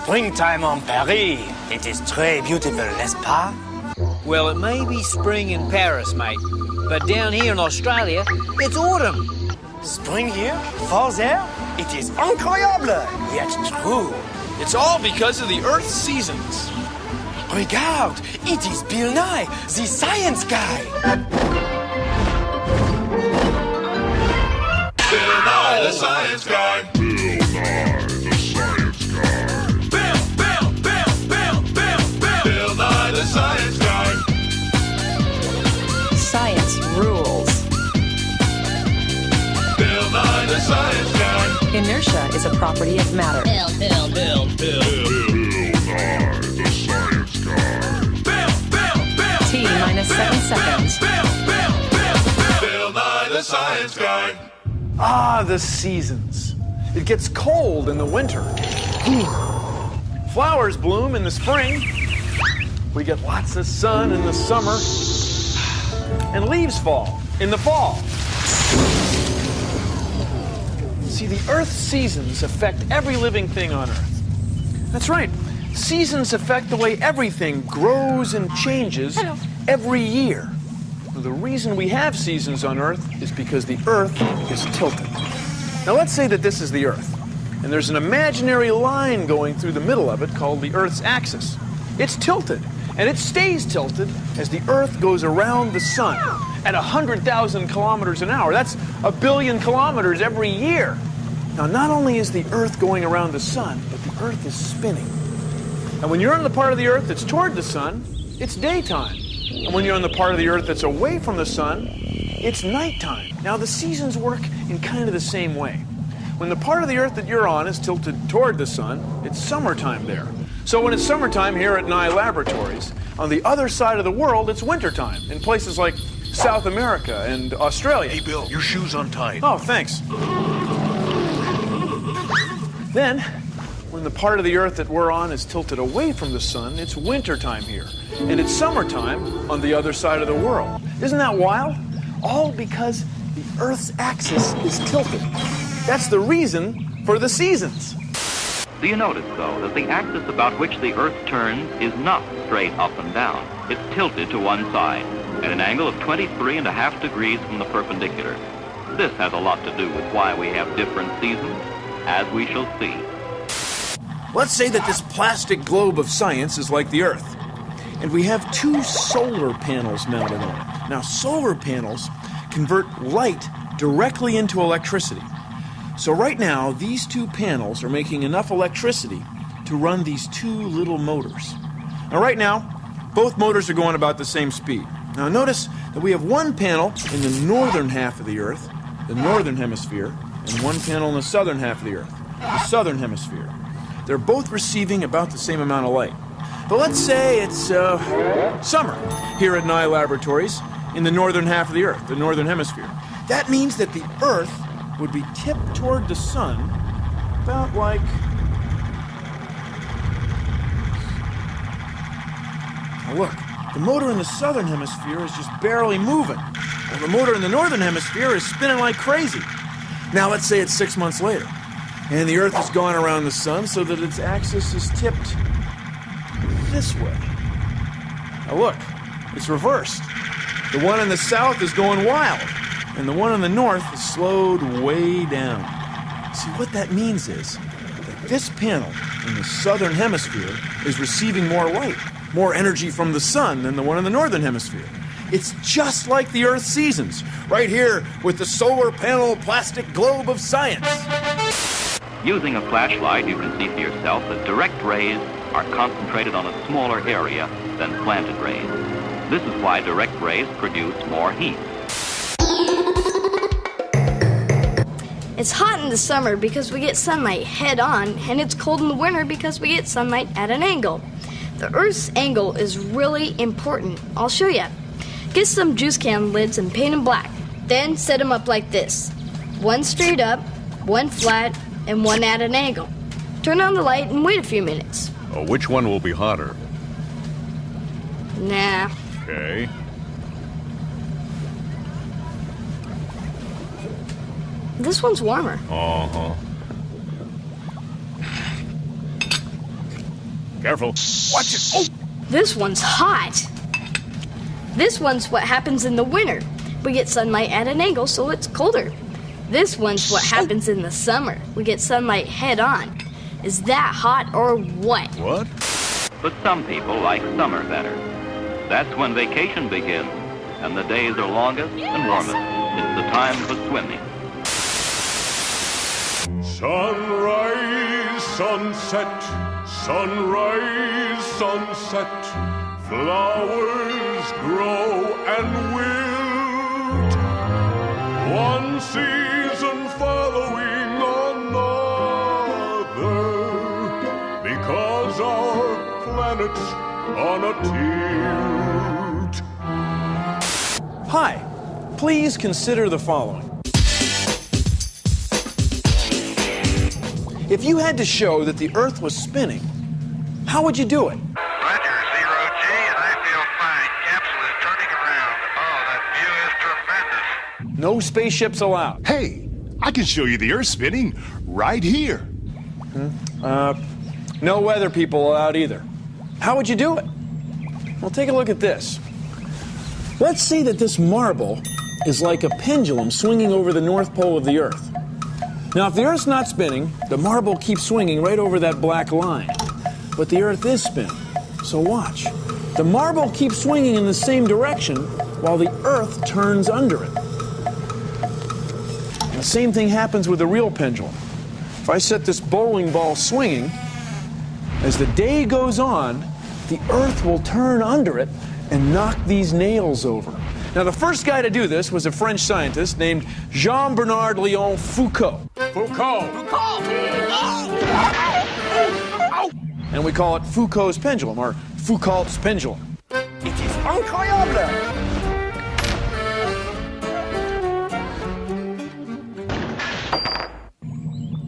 Springtime on Paris. It is très beautiful, n'est-ce pas? Well, it may be spring in Paris, mate, but down here in Australia, it's autumn. Spring here, fall there. It is incroyable, yet true. It's all because of the Earth's seasons. Regarde, it is Bill Nye, the science guy. Bill Nye, the science guy. Bill Nye, the science guy. Bill Nye, the science guy. Science rules. Bill Nye, the science guy. Inertia is a property of matter. Bill Nye, the science guy. T minus 7 seconds. Bill Nye, the science guy. Ah, the seasons. It gets cold in the winter. Flowers bloom in the spring. We get lots of sun in the summer. And leaves fall in the fall. See, the Earth's seasons affect every living thing on Earth. That's right. Seasons affect the way everything grows and changes every year. The reason we have seasons on Earth is because the Earth is tilted. Now let's say that this is the Earth, and there's an imaginary line going through the middle of it called the Earth's axis. It's tilted, and it stays tilted as the Earth goes around the sun at 100,000 kilometers an hour. That's 1 billion kilometers every year. Now, not only is the Earth going around the sun, but the Earth is spinning. And when you're on the part of the Earth that's toward the sun, it's daytime. And when you're on the part of the Earth that's away from the sun, it's nighttime. Now, the seasons work in kind of the same way. When the part of the Earth that you're on is tilted toward the sun, it's summertime there. So when it's summertime here at Nye Laboratories, on the other side of the world, it's wintertime in places like South America and Australia. Hey, Bill, your shoe's untied. Oh, thanks. Then, when the part of the Earth that we're on is tilted away from the sun, it's wintertime here. And it's summertime on the other side of the world. Isn't that wild? All because the Earth's axis is tilted. That's the reason for the seasons. Do you notice, though, that the axis about which the Earth turns is not straight up and down. It's tilted to one side at an angle of 23.5 degrees from the perpendicular. This has a lot to do with why we have different seasons, as we shall see. Let's say that this plastic globe of science is like the Earth, and we have 2 solar panels mounted on it. Now, solar panels convert light directly into electricity. So right now, these 2 panels are making enough electricity to run these 2 little motors. Now, right now, both motors are going about the same speed. Now, notice that we have 1 panel in the northern half of the Earth, the northern hemisphere, and 1 panel in the southern half of the Earth, the southern hemisphere. They're both receiving about the same amount of light. But let's say it's summer here at Nye Laboratories in the northern half of the Earth, the northern hemisphere. That means that the Earth would be tipped toward the sun about like... Now look, the motor in the southern hemisphere is just barely moving, while the motor in the northern hemisphere is spinning like crazy. Now let's say it's 6 months later, and the Earth has gone around the sun so that its axis is tipped this way. Now look, it's reversed. The one in the south is going wild, and the one in the north is slowed way down. See, what that means is that this panel in the southern hemisphere is receiving more light, more energy from the sun than the one in the northern hemisphere. It's just like the Earth's seasons, right here with the solar panel plastic globe of science. Using a flashlight, you can see for yourself that direct rays are concentrated on a smaller area than slanted rays. This is why direct rays produce more heat. It's hot in the summer because we get sunlight head on, and it's cold in the winter because we get sunlight at an angle. The Earth's angle is really important. I'll show you. Get some juice can lids and paint them black. Then set them up like this. 1 straight up, 1 flat, and 1 at an angle. Turn on the light and wait a few minutes. Which one will be hotter? Nah. Okay. This one's warmer. Uh-huh. Careful. Watch it. Oh! This one's hot. This one's what happens in the winter. We get sunlight at an angle, so it's colder. This one's what happens in the summer. We get sunlight head on. Is that hot or what? What? But some people like summer better. That's when vacation begins, and the days are longest and warmest. It's the time for swimming. Sunrise, sunset, sunrise, sunset. Flowers grow and wilt. One season following another, because our planet's on a tilt. Hi, please consider the following. If you had to show that the Earth was spinning, how would you do it? Roger, 0G, and I feel fine. Capsule is turning around. Oh, that view is tremendous. No spaceships allowed. Hey, I can show you the Earth spinning right here. No weather people allowed either. How would you do it? Well, take a look at this. Let's say that this marble is like a pendulum swinging over the North Pole of the Earth. Now, if the Earth's not spinning, the marble keeps swinging right over that black line. But the Earth is spinning. So watch. The marble keeps swinging in the same direction while the Earth turns under it. And the same thing happens with a real pendulum. If I set this bowling ball swinging, as the day goes on, the Earth will turn under it and knock these nails over. Now, the first guy to do this was a French scientist named Jean-Bernard Léon Foucault. And we call it Foucault's pendulum, or Foucault's pendulum. It is incroyable!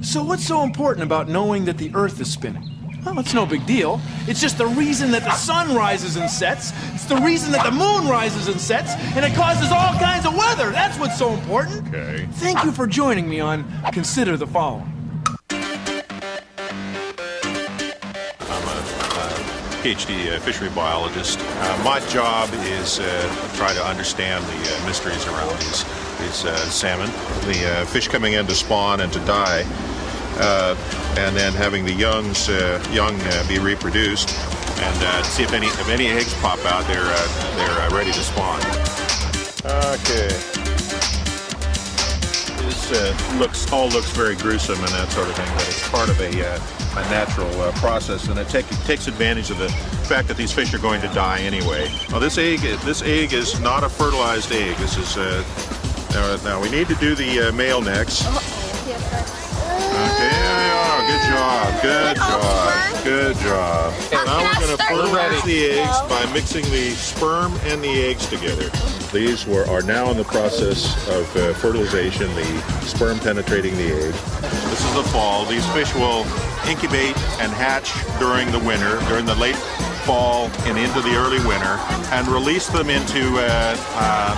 So what's so important about knowing that the Earth is spinning? Well, it's no big deal. It's just the reason that the sun rises and sets. It's the reason that the moon rises and sets, and it causes all kinds of weather. That's what's so important. Okay. Thank you for joining me on Consider the Following. I'm a PhD fishery biologist. My job is to try to understand the mysteries around these salmon. The fish coming in to spawn and to die. And then having the young be reproduced, and see if any eggs pop out, they're ready to spawn. Okay. This looks very gruesome and that sort of thing, but it's part of a natural process, and it takes advantage of the fact that these fish are going to die anyway. Well, this egg is not a fertilized egg. This is now we need to do the male next. Okay, good job. Now we're going to fertilize the eggs by mixing the sperm and the eggs together. These are now in the process of fertilization, the sperm penetrating the egg. This is the fall. These fish will incubate and hatch during the winter, during the late fall and into the early winter, and release them into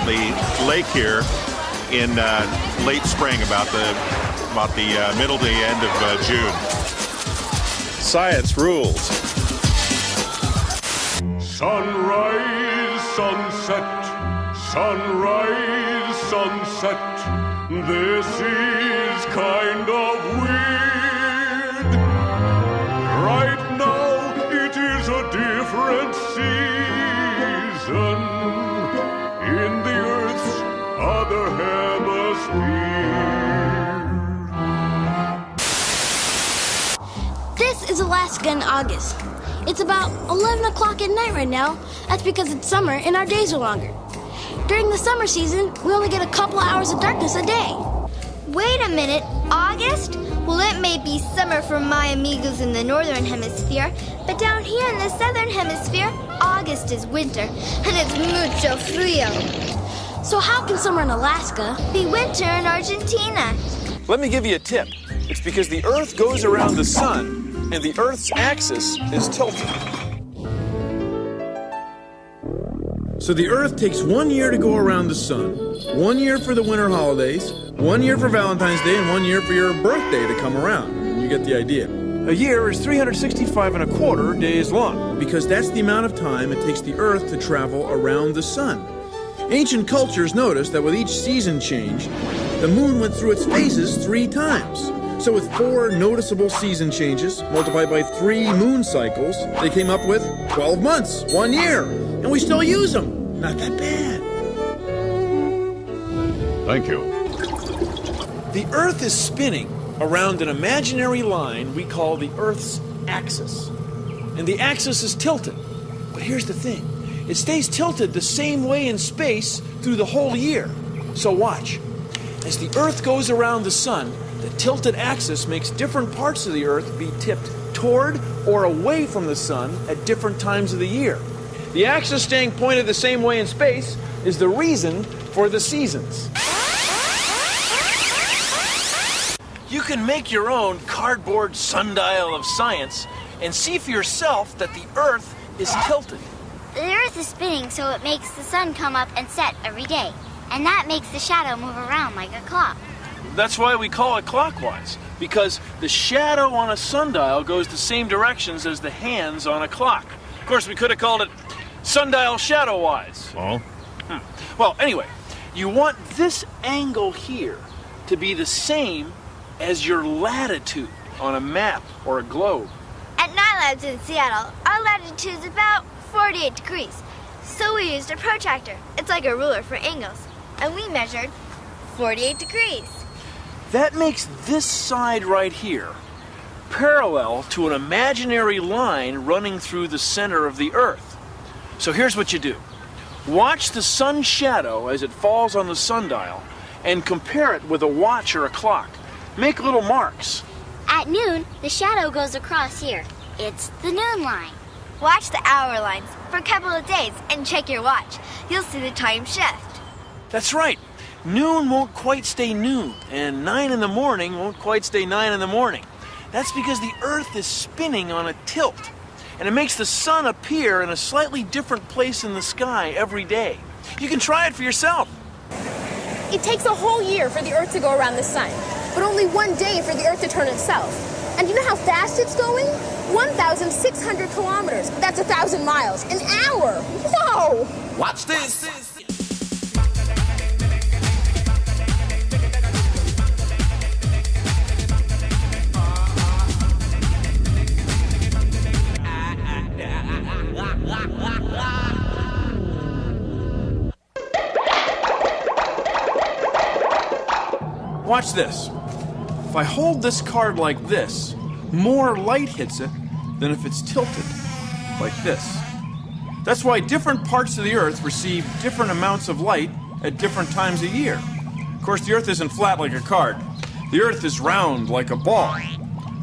the lake here in late spring, about the middle to the end of June. Science rules. Sunrise, sunset, sunrise, sunset. This is kind of weird. Right now, it is a different season in the Earth's other hemisphere. This is Alaska in August. It's about 11 o'clock at night right now. That's because it's summer and our days are longer. During the summer season, we only get a couple of hours of darkness a day. Wait a minute, August? Well, it may be summer for my amigos in the northern hemisphere, but down here in the southern hemisphere, August is winter, and it's mucho frío. So how can summer in Alaska be winter in Argentina? Let me give you a tip. It's because the Earth goes around the sun, and the Earth's axis is tilted. So the Earth takes 1 year to go around the sun, 1 year for the winter holidays, 1 year for Valentine's Day, and 1 year for your birthday to come around. You get the idea. A year is 365.25 days long, because that's the amount of time it takes the Earth to travel around the sun. Ancient cultures noticed that with each season change, the moon went through its phases 3 times. So with 4 noticeable season changes, multiplied by 3 moon cycles, they came up with 12 months, 1 year. And we still use them. Not that bad. Thank you. The Earth is spinning around an imaginary line we call the Earth's axis. And the axis is tilted. But here's the thing. It stays tilted the same way in space through the whole year. So watch. As the Earth goes around the sun, the tilted axis makes different parts of the Earth be tipped toward or away from the sun at different times of the year. The axis staying pointed the same way in space is the reason for the seasons. You can make your own cardboard sundial of science and see for yourself that the Earth is tilted. The Earth is spinning, so it makes the sun come up and set every day. And that makes the shadow move around like a clock. That's why we call it clockwise, because the shadow on a sundial goes the same directions as the hands on a clock. Of course, we could have called it sundial shadow-wise. Well? Well, anyway, you want this angle here to be the same as your latitude on a map or a globe. At night labs in Seattle, our latitude's about 48 degrees. So we used a protractor. It's like a ruler for angles. And we measured 48 degrees. That makes this side right here parallel to an imaginary line running through the center of the Earth. So here's what you do. Watch the sun's shadow as it falls on the sundial and compare it with a watch or a clock. Make little marks. At noon, the shadow goes across here. It's the noon line. Watch the hour lines for a couple of days and check your watch. You'll see the time shift. That's right. Noon won't quite stay noon, and 9 in the morning won't quite stay 9 in the morning. That's because the Earth is spinning on a tilt, and it makes the sun appear in a slightly different place in the sky every day. You can try it for yourself. It takes a whole year for the Earth to go around the sun, but only 1 day for the Earth to turn itself. And you know how fast it's going? 1,600 kilometers. That's 1,000 miles. An hour. Whoa! Watch this. Watch this. If I hold this card like this, more light hits it than if it's tilted, like this. That's why different parts of the Earth receive different amounts of light at different times a year. Of course, the Earth isn't flat like a card. The Earth is round like a ball.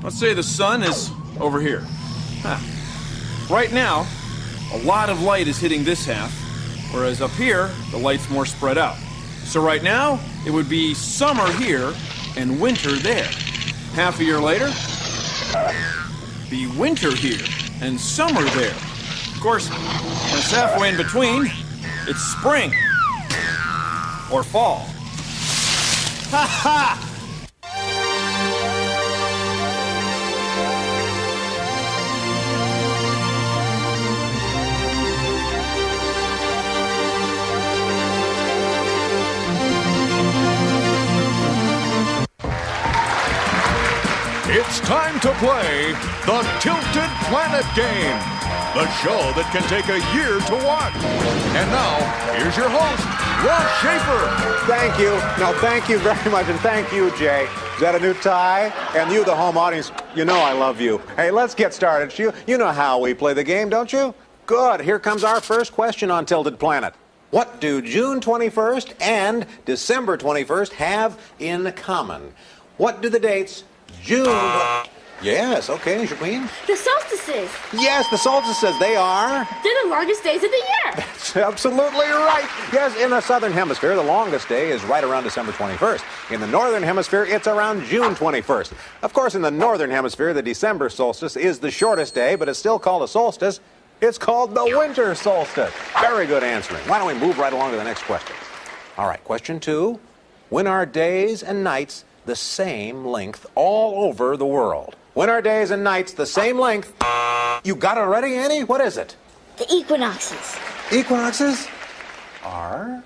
Let's say the sun is over here. Right now, a lot of light is hitting this half, whereas up here, the light's more spread out. So right now, it would be summer here and winter there. Half a year later, be winter here and summer there. Of course, when it's halfway in between, it's spring or fall. Ha ha! It's time to play the Tilted Planet Game, the show that can take a year to watch. And now, here's your host, Ross Schaefer. Thank you. No, thank you very much, and thank you, Jay. Is that a new tie? And you, the home audience, you know I love you. Hey, let's get started. You know how we play the game, don't you? Good. Here comes our first question on Tilted Planet. What do June 21st and December 21st have in common? What do the dates June... Yes, okay, Jacqueline? The solstices. Yes, the solstices, they are... They're the longest days of the year. That's absolutely right. Yes, in the southern hemisphere, the longest day is right around December 21st. In the northern hemisphere, it's around June 21st. Of course, in the northern hemisphere, the December solstice is the shortest day, but it's still called a solstice. It's called the winter solstice. Very good answering. Why don't we move right along to the next question? All right, question 2. When are days and nights the same length all over the world? When are days and nights the same length? You got it already, Annie? What is it? The equinoxes. Equinoxes are?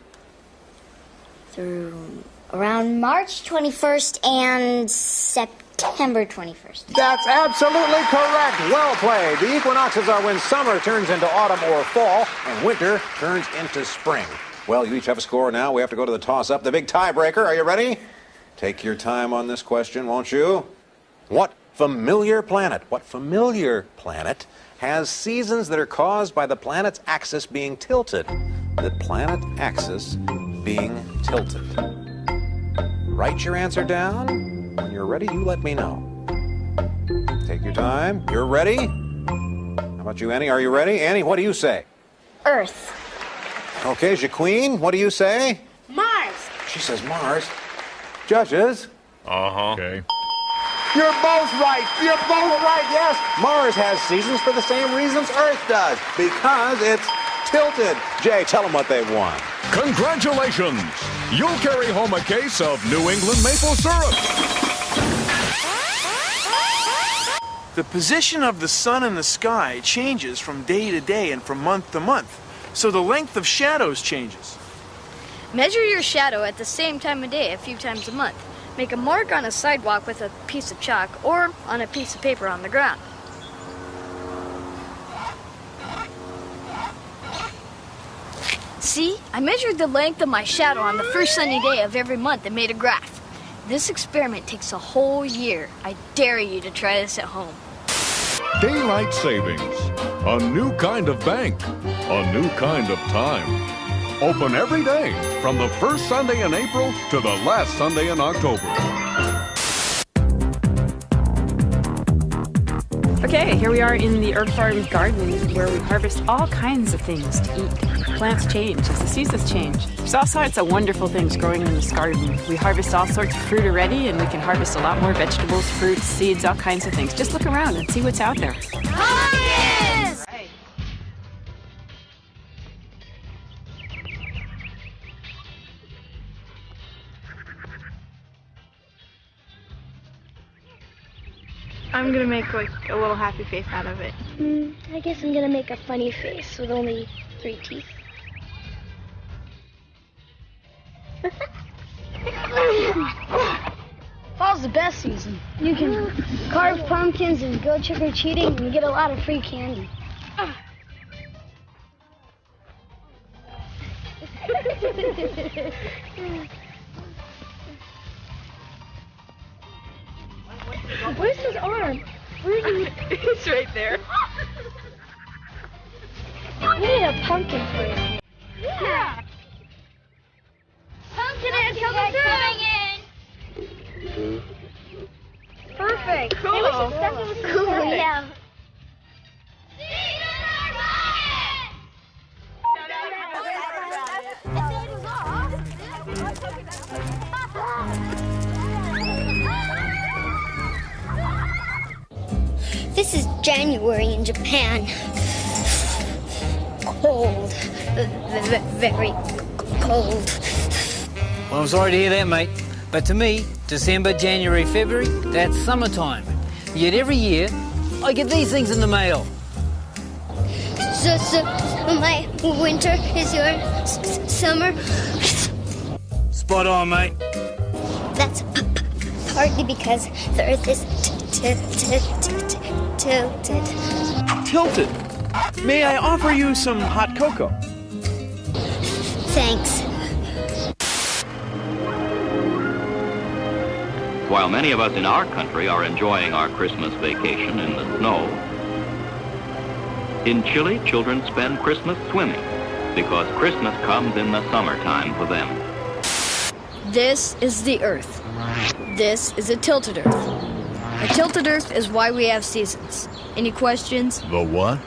Through around March 21st and September 21st. That's absolutely correct. Well played. The equinoxes are when summer turns into autumn or fall and winter turns into spring. Well, you each have a score now. We have to go to the toss-up, the big tiebreaker. Are you ready? Take your time on this question, won't you? What familiar planet has seasons that are caused by the planet's axis being tilted? The planet axis being tilted. Write your answer down. When you're ready, you let me know. Take your time. You're ready? How about you, Annie? Are you ready? Annie, what do you say? Earth. Okay, Jaqueen, what do you say? Mars. She says Mars. Judges? Okay. You're both right. You're both right, yes. Mars has seasons for the same reasons Earth does, because it's tilted. Jay, tell them what they've won. Congratulations! You'll carry home a case of New England maple syrup. The position of the sun in the sky changes from day to day and from month to month, so the length of shadows changes. Measure your shadow at the same time of day a few times a month. Make a mark on a sidewalk with a piece of chalk or on a piece of paper on the ground. See, I measured the length of my shadow on the first sunny day of every month and made a graph. This experiment takes a whole year. I dare you to try this at home. Daylight savings. A new kind of bank. A new kind of time. Open every day from the first Sunday in April to the last Sunday in October. Okay, here we are in the Earth Farm garden where we harvest all kinds of things to eat. Plants change as the seasons change. There's all sorts of wonderful things growing in this garden. We harvest all sorts of fruit already, and we can harvest a lot more vegetables, fruits, seeds, all kinds of things. Just look around and see what's out there. Pumpkins! I'm gonna make like a little happy face out of it. I guess I'm gonna make a funny face with only 3 teeth. Fall's the best season. You can carve pumpkins and go trick-or-treating and get a lot of free candy. Where's his arm? Where's he? It's right there. We need a pumpkin for his hand. Yeah. Pumpkin head coming in. Perfect. Cool. Hey, we should stuff it with some Cool, perfect. yeah. This is January in Japan. Cold. Very cold. Well, I'm sorry to hear that, mate. But to me, December, January, February, that's summertime. Yet every year, I get these things in the mail. So my winter is your summer? Spot on, mate. That's partly because the Earth is tilted. Tilted. May I offer you some hot cocoa? Thanks. While many of us in our country are enjoying our Christmas vacation in the snow, in Chile, children spend Christmas swimming because Christmas comes in the summertime for them. This is the Earth. This is a tilted Earth. A tilted Earth is why we have seasons. Any questions? The what?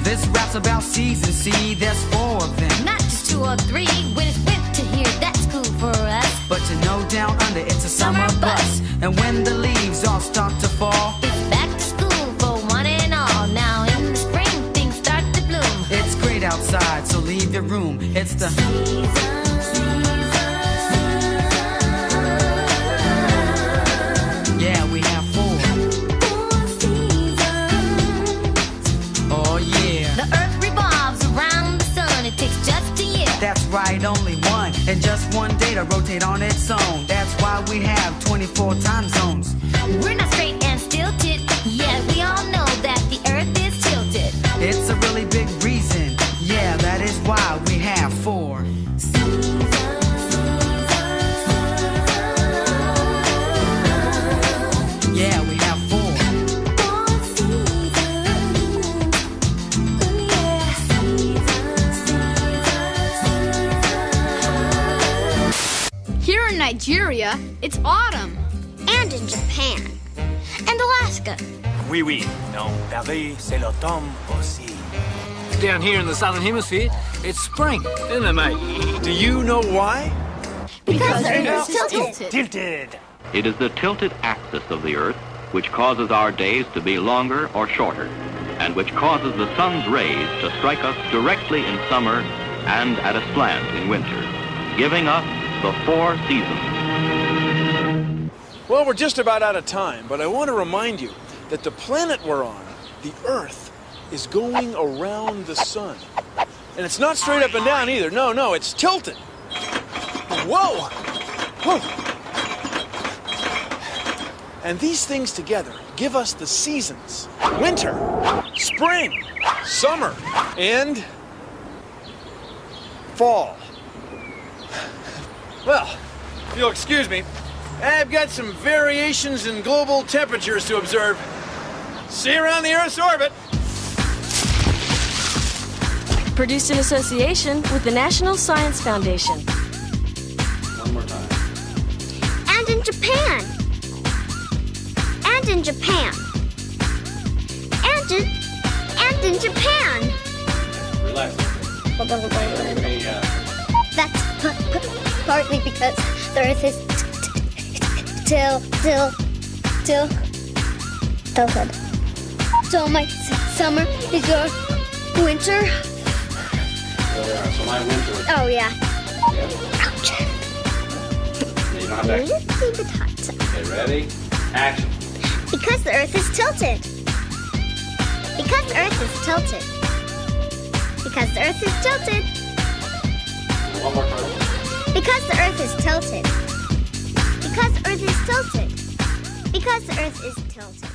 This rap's about seasons, see, there's 4 of them. Not just 2 or 3. When it's winter here, that's cool for us. But you know down under it's a summer bus. And when the leaves all start to fall, It's back to school for one and all. Now in the spring, things start to bloom. It's the yeah, we have 4. Oh yeah. The earth revolves around the sun. It takes just a year. That's right, only one. And just one day to rotate on its own. That's why we have 24 time zones. We're not straight and stilted. Yeah, we all know that the earth is tilted. It's a really big reason. Yeah, that is why we have 4. Yeah, we have 4. Here in Nigeria, it's autumn. And in Japan. And Alaska. Oui, oui. Non, Paris, c'est l'automne aussi. Down here in the southern hemisphere, it's spring, isn't it, mate? Do you know why? Because the earth is tilted. Tilted. It is the tilted axis of the Earth which causes our days to be longer or shorter, and which causes the sun's rays to strike us directly in summer and at a slant in winter, giving us the 4 seasons. Well, we're just about out of time, but I want to remind you that the planet we're on, the Earth, is going around the sun. And it's not straight up and down either. No, it's tilted. Whoa! Whoa! And these things together give us the seasons. Winter, spring, summer, and fall. Well, if you'll excuse me, I've got some variations in global temperatures to observe. See you around the Earth's orbit. Produced in association with the National Science Foundation. One more time. And in Japan. And in Japan. And in Japan. Relax. That's partly because the Earth is tilted. So my summer is your winter. So my winter. Oh yeah. Ouch. You don't have to action. Keep it hot. Okay, ready? Action. Because the Earth is tilted. Because the Earth is tilted. Because the Earth is tilted. One more time. Because the Earth is tilted. Because the Earth is tilted. Because the Earth is tilted.